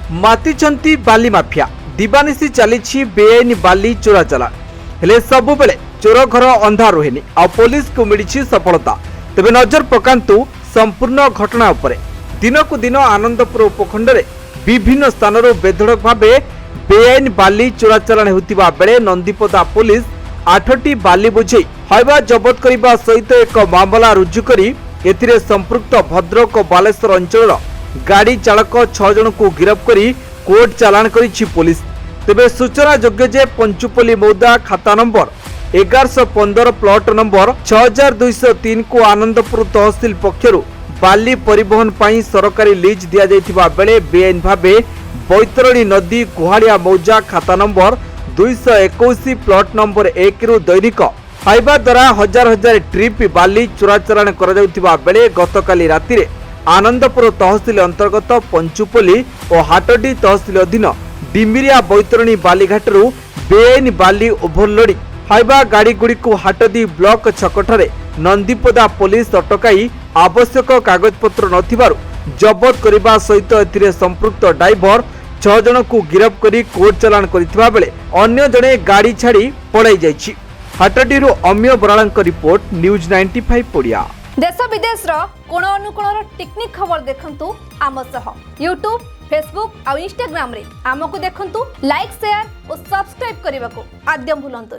ମାତିଛନ୍ତି ବାଲି ମାଫିଆ। ଦିବାନିଶି ଚାଲିଛି ବେଆଇନ ବାଲି ଚୋରା ଚାଲାଣ। ହେଲେ ସବୁବେଳେ ଚୋର ଘର ଅନ୍ଧାର ରୁହେନି ଆଉ ପୋଲିସକୁ ମିଳିଛି ସଫଳତା। ତେବେ ନଜର ପକାନ୍ତୁ ସମ୍ପୂର୍ଣ୍ଣ ଘଟଣା ଉପରେ। ଦିନକୁ ଦିନ ଆନନ୍ଦପୁର ଉପଖଣ୍ଡରେ ବିଭିନ୍ନ ସ୍ଥାନରୁ ବେଧଡ଼କ ଭାବେ ବେଆଇନ ବାଲି ଚୋରା ଚାଲାଣ ହେଉଥିବା ବେଳେ ନନ୍ଦିପଦା ପୁଲିସ 8ଟି ବାଲି ବୋଝେଇ ହାଇବା ଜବତ କରିବା ସହିତ ଏକ ମାମଲା ରୁଜୁ କରି ଏଥିରେ ସମ୍ପୃକ୍ତ ଭଦ୍ରକ ଓ ବାଲେଶ୍ୱର ଅଞ୍ଚଳର ଗାଡ଼ି ଚାଳକ 6 ଜଣଙ୍କୁ ଗିରଫ କରି କୋର୍ଟ ଚାଲାଣ କରିଛି ପୁଲିସ। ତେବେ ସୂଚନା ଯୋଗ୍ୟ ଯେ ପଞ୍ଚୁପଲ୍ଲୀ ମୌଦା ଖାତା ନମ୍ବର 1115 ପ୍ଲଟ ନମ୍ବର 6203 କୁ ଆନନ୍ଦପୁର ତହସିଲ ପକ୍ଷରୁ ବାଲି ପରିବହନ ପାଇଁ ସରକାରୀ ଲିଜ୍ ଦିଆଯାଇଥିବା ବେଳେ ବେଆଇନ ଭାବେ ବୈତରଣୀ ନଦୀ କୁହାଳିଆ ମୌଜା ଖାତା ନମ୍ବର 221 ପ୍ଲଟ ନମ୍ବର 1 ରୁ ଦୈନିକ ହାଇବା ଦ୍ୱାରା ହଜାର ହଜାର ଟ୍ରିପ୍ ବାଲି ଚୋରାଚାଲାଣ କରାଯାଉଥିବା ବେଳେ ଗତକାଲି ରାତିରେ ଆନନ୍ଦପୁର ତହସିଲ ଅନ୍ତର୍ଗତ ପଞ୍ଚୁପଲ୍ଲୀ ଓ ହାଟଡି ତହସିଲ ଅଧୀନ ଡିମିରିଆ ବୈତରଣୀ ବାଲିଘାଟରୁ ବେଆଇନ ବାଲି ଓଭରଲୋଡିଂ ହାଇବା ଗାଡ଼ିଗୁଡ଼ିକୁ ହାଟଦି ବ୍ଲକ ଛକଠାରେ ନନ୍ଦିପଦା ପୁଲିସ ଅଟକାଇ ଆବଶ୍ୟକ କାଗଜପତ୍ର ନଥିବାରୁ ଜବତ କରିବା ସହିତ ଏଥିରେ ସମ୍ପୃକ୍ତ ଡ୍ରାଇଭର 6 ଜଣଙ୍କୁ ଗିରଫ କରି କୋର୍ଟ ଚାଲାଣ କରିଥିବା ବେଳେ ଅନ୍ୟ ଜଣେ ଗାଡ଼ି ଛାଡ଼ି ପଳାଇ ଯାଇଛି। ହାଟଡିରୁ ଅମିୟ ବରାଳଙ୍କ ରିପୋର୍ଟ ନ୍ୟୁଜ 95 ଓଡ଼ିଆ। देश विदेश कोण अनुकोणर टेक्निक खबर देखंतु आम सह यूट्यूब फेसबुक और इंस्टाग्राम रे आमको देखंतु लाइक शेयर और सब्सक्राइब करने को आद्यम भूलंतु।